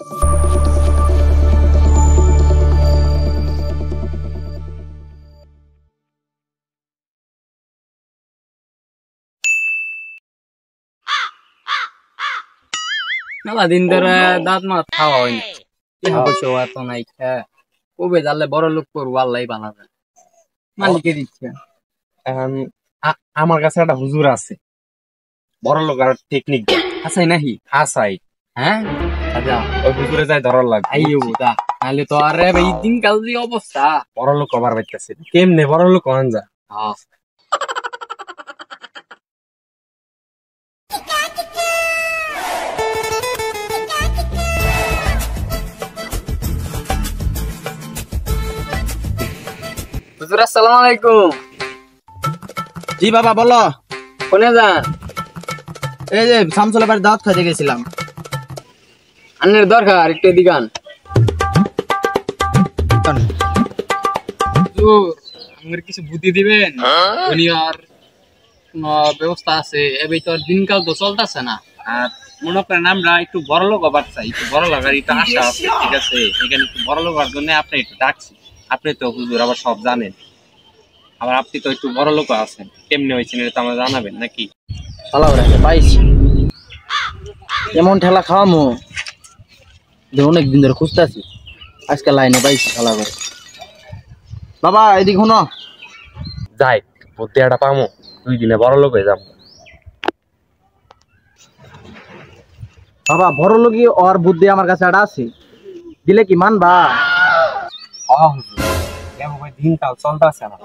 মেলা দিন ধরে দাঁত মাছ খাওয়া হয় না, টাকা পয়সা এত নাই। কবে জানলে বড় লোক করবো আল্লাহ বালা যায়, মালিকের ইচ্ছা। এখন আমার কাছে একটা হুজুর আছে, বড় লোক আর টেকনিক আসাই নাহি। আসাই। হ্যাঁ আচ্ছা, ওই হুজুরে যাই ধরার লাগবে। আইও দা নাহলে তো আরে ভাই দিন কাল যে অবস্থা, বড় লোক আবার বাইতেছে কেমনে বড় লোক হন যা। হুজুর আসসালামু আলাইকুম। জি বাবা বলো। কোনে যান? এই যে শামসুল ভাইয়ের দাওয়াত খাইতে গেছিলাম। আন্নের দরকার একটু দিগান। হুজুর আমার কিছু বুদ্ধি দিবেন, দুনিয়ার কোন ব্যবস্থা আছে? এই তো দিনকাল তো চলতেছে না। আর মনে করেন আমরা একটু বড় লোক হবার চাই, একটু বড় লাগার একটু আশা আছে, ঠিক আছে? এখানে একটু বড় লোক হওয়ার জন্য আপনি একটু ডাকছি। আপনি তো হুজুর আবার সব জানেন, আবার আপনি তো একটু বড় লোক আছেন, কেমনে হয়েছেন এটা তো আমরা জানাবেন নাকি? ঠেলা পাইস এমন ঠেলা খাওয়ামো যে অনেকদিন ধরে খুঁজতেছি, আজকে লাইনে পাইছি ঠেলা করে। বাবা এদিক শুনো, যাই বুদ্ধি একটা পামো, 2 দিনে বড় লোক হয়ে যাবো। বাবা বড় লোকই ওর বুদ্ধি আমার কাছে একটা আছে, দিলে কি মানবা? দিনকাল চলতেছে না,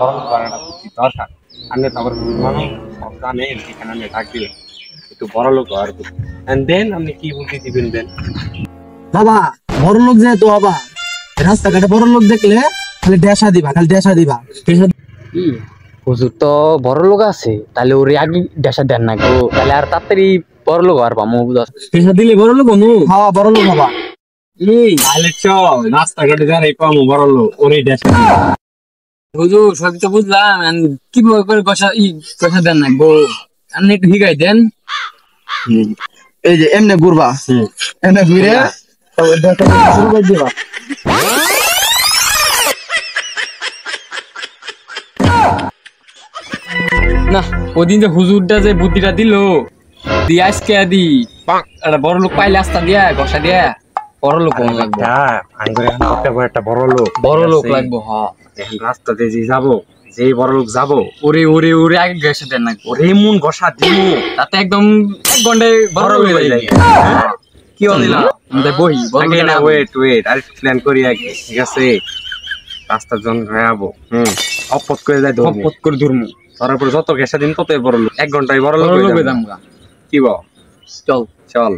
বড় লোক হওয়ার একটা বুদ্ধি দরকার। আপনি তো আবার মানুষ সব জানেন, এখানে আমি ডাক দিবেন একটু বড় লোক হওয়ার বুদ্ধি। দেন আপনি কি বুদ্ধি দিবেন দেন। বাবা বড় লোক যেহেতু বাবা, রাস্তাঘাটে বড় লোক দেখলে খালি ডেসা দিবা, খালি ডেসা দিবা। হুজুর তো বড় লোক আছে, তাহলে ওরে আগে দেশা দেন না গো, তাহলে আর তাড়াতাড়ি বড় লোক আর পাবো। ডেসা দিলে বড় লোক হনু। হ্যাঁ বড় লোক বাবা। তাহলে চল রাস্তাঘাটে যারাই পাবো বড় লোক ওরে ডেসা। হুজুর সবই তো বুঝলাম, কিভাবে করে কষা দেন না গো, আপনি একটু শিখাই দেন। এই যে এমনে ঘুরবা, এমনে ঘুরে তারপর ডেসা শুরু করে দিবা। না ওদিন যে হুজুরটা যে বুদ্ধিটা দিল, দিয়ে আজকে দি একটা বড় লোক পাইলে আস্তা দিয়া ঘষা দিয়া বড় লোক লাগবে। একটা বড় লোক লাগবো। হ্যাঁ রাস্তাতে যে যাবো, যে বড় লোক যাবো ওরে ওরে ওরে আগে ঘষা দেন না, ওরে মন ঘষা দিব, তাতে একদম 1 ঘন্টায় বড় লোক হয়ে যায়। কি বলিলাম বই না, ওয়েট আর প্ল্যান করি আগে, ঠিক আছে? রাস্তার জন যাবো, অপত করে যায়, অপত করে ধরমু, তারপর যত ঘেসা দিন ততই বড় লোক, 1 ঘন্টায় বড় লোক হয়ে যাবো। কি বল? চল চল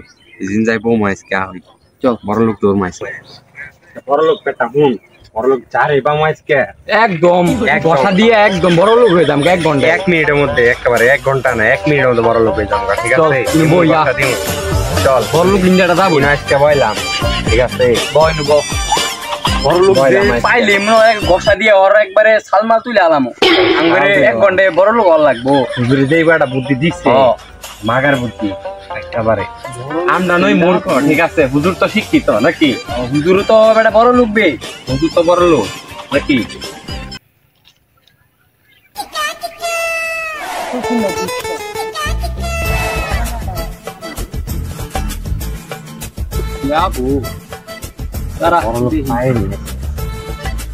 দিন যাই বউ মাইস কে হই, চল বড় লোক তোর মাইস বড় লোক পেটা হুন, বড় লোক চারে বা মাইস কে একদম ঘষা দিয়ে একদম বড় লোক হয়ে যাম 1 ঘন্টা। 1 মিনিটের মধ্যে, একেবারে 1 ঘন্টা না, 1 মিনিটের মধ্যে বড় লোক হয়ে যাম, ঠিক আছে? চল বড় লোক ইন্ডিয়াটা যাবো না, আজকে বইলাম, ঠিক আছে? বয় নেব বড় লোক পাইলে ঘষা দিয়ে ওর একবারে সালমাল তুলে আলামো, আঙ্গুরে 1 ঘন্টায় বড় লোক হওয়ার লাগবো। হুজুরে যে একটা বুদ্ধি দিচ্ছে, মাগার বুদ্ধি একেবারে। আমরা নই মূর্খ, ঠিক আছে? হুজুর তো শিক্ষিত নাকি? হুজুর তো একটা বড় লোক বে, হুজুর তো বড় লোক নাকি?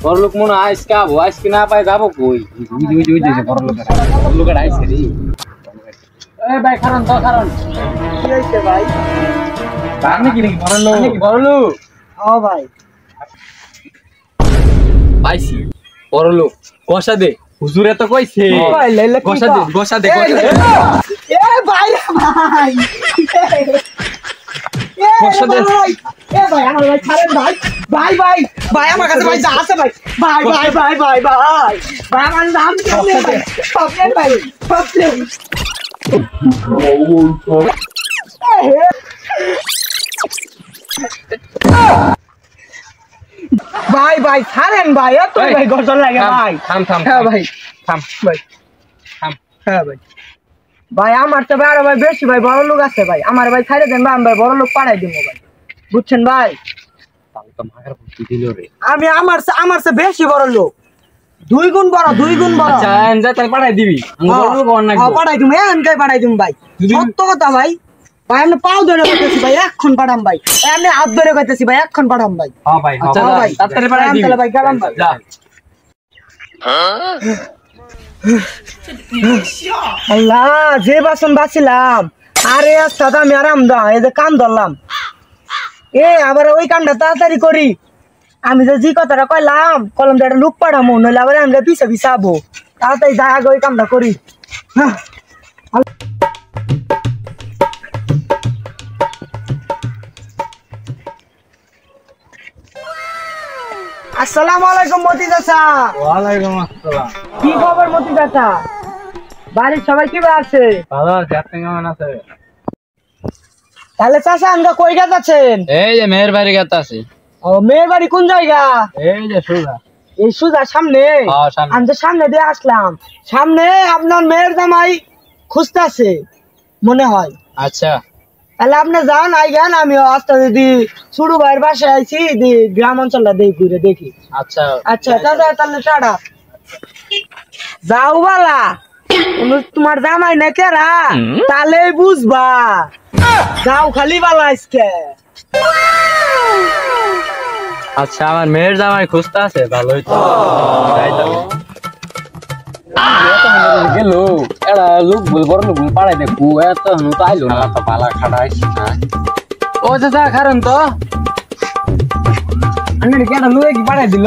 বড় লোক মনে হয় আজকে আবো, আজকে না পাই যাবো কই? বড় লোকের আইসে রে। ভাই কারণ তো কারণ কি হইছে ভাই? আপনি কি নাকি বড় লোক? বড় লোক? হ্যাঁ ভাই পাইছি বড় লোক, কষা দে। হুজুরে তো কইছে কষা দে, কষা দে। এ ভাই ভাই কষা দে। এ ভাই আমার ভাই ছাড়েন ভাই, ভাই ভাই ভাই আমার কাছে ভাই যা আছে ভাই, ভাই ভাই ভাই ভাই ভাই ভাই আমার নাম কি ভাই? সবলেন ভাই সবলেন। ভাই ভাই ছাড়েন ভাই, এত ভাই গজল লাগে ভাই। থাম হ্যাঁ ভাই থাম ভাই থাম। হ্যাঁ ভাই ভাই আমার তো ভাই আরো ভাই বেশি ভাই বড় লোক আছে ভাই, আমার ভাই ছাড়ে দেন ভাই, আমি ভাই বড় লোক পাঠাই দিব ভাই। বুঝছেন ভাই? তাহলে তো মাগার বুদ্ধি দিল রে। আমি আমার চেয়ে বেশি বড় লোক, 2 গুণ বড়, 2 গুণ বড়। আচ্ছা এনজা তাই পাঠাই দিবি আমি বড় লোক অন হ্যাঁ পাঠাই দিম, এনকাই পাঠাই দিম ভাই। সত্য কথা ভাই, ভাই আমি পাও ধরে কইতেছি ভাই, এক্ষণ পাঠাম ভাই। আমি হাত ধরে কইতেছি ভাই, এক্ষণ পাঠাম ভাই। হ্যাঁ ভাই আচ্ছা ভাই তাড়াতাড়ি পাঠাই দিবি তাহলে ভাই গেলাম ভাই। যা। আল্লাহ, যে বাসন বাঁচিলাম, আরে সাদা আমি আরাম দা, এই যে কাম ধরলাম, আবার ওই কামটা তাড়াতাড়ি করি। আমি যে কথাটা কইলাম, কলম একটা লুক পাঠামো, নইলে আবার আমরা পিছে পিছে আবো। তাড়াতাড়ি যাই আগে ওই কামটা করি। হ্যাঁ। আসসালামু আলাইকুম মতি চাচা। ওয়ালাইকুম আসসালাম। কি খবর মতি চাচা? বাড়ির সবাই কি আছে? ভালো আছে, আপনি কেমন আছেন? তাহলে চাচা আমরা কই যাচ্ছেন? এই যে মেয়ের বাড়ি গেতে আছে। ও, মেয়ের বাড়ি কোন জায়গা? এই যে সুজা। এই সুজা সামনে? হ্যাঁ সামনে। আমি তো সামনে দিয়ে আসলাম। সামনে আপনার মেয়ের জামাই খুঁজতেছে মনে হয়। আচ্ছা তাহলে আপনি যান, আইগান, আমি আস্তে যদি ছোট ভাইয়ের বাসায় আইছি, গ্রাম অঞ্চলটা দেখি, ঘুরে দেখি। আচ্ছা আচ্ছা চাচা, তাহলে টাটা। যাও বালা, তোমার জামাই না কেরা তাহলে বুঝবা। যাও খালি বালা আজকে। আচ্ছা আমার মেয়ের জামাই খুঁজতে আছে, ভালোই তো গেল। এরা লোক বল বড় লোক পাড়াই দেখু, এত তো আইলো না, তো পালা খাড়া আইসি না। ও চাচা কারণ তো আমি কেন লুয়ে কি পাঠাই দিল?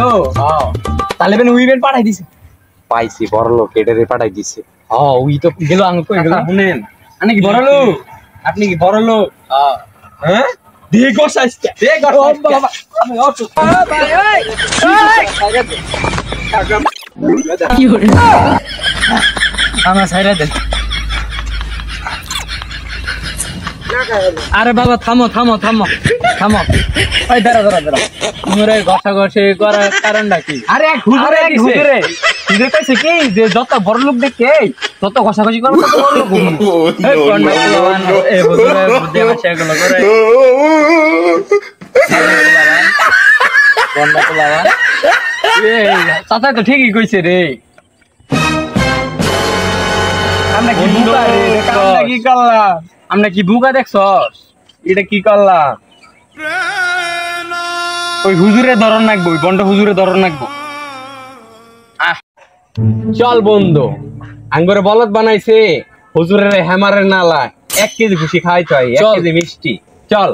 তাহলে বেন উইবেন পাঠাই দিছে। পাইছি বড় লোক এটারে পাঠাই দিছে। উই তো গেল আঙ্গ কই গেল। শুনেন আপনি কি বড় লোক? আপনি কি বড় লোক? হ্যাঁ দিয়ে গোসাইছে, দিয়ে গোসাইছে বাবা। আমি অটো ভাই ওই কি হলো? আমার সাইরা দেন। আরে বাবা থামো থামো থামো থামো। ওই দাঁড়া দাঁড়া দাঁড়া, তোমার ঘষাঘষি করার কারণটা কি? আরে হুজুরে হুজুরে হুজুরে কইছে কি যে যত বড় লোক দেখে তত ঘষাঘষি করবে, তত বড় লোক হবে। এই কন্ডা পোলাওয়ান এই হুজুরে বুদ্ধি ভাষা এগুলো করে। কন্ডা পোলাওয়ান এই চাচা তো ঠিকই কইছে রে। আমরা কি বুকা রে, কামটা কি করলাম? আমরা কি বুকা দেখছস? এটা কি করলাম? ওই হুজুরে ধরন রাখবো, ওই বন্ড হুজুরে ধরন রাখবো। চল বন্ধু, আঙ্গুরে বলদ বানাইছে হুজুরের হ্যামারের নালা, 1 কেজি খুশি খাইতে হয়, 1 কেজি মিষ্টি। চল।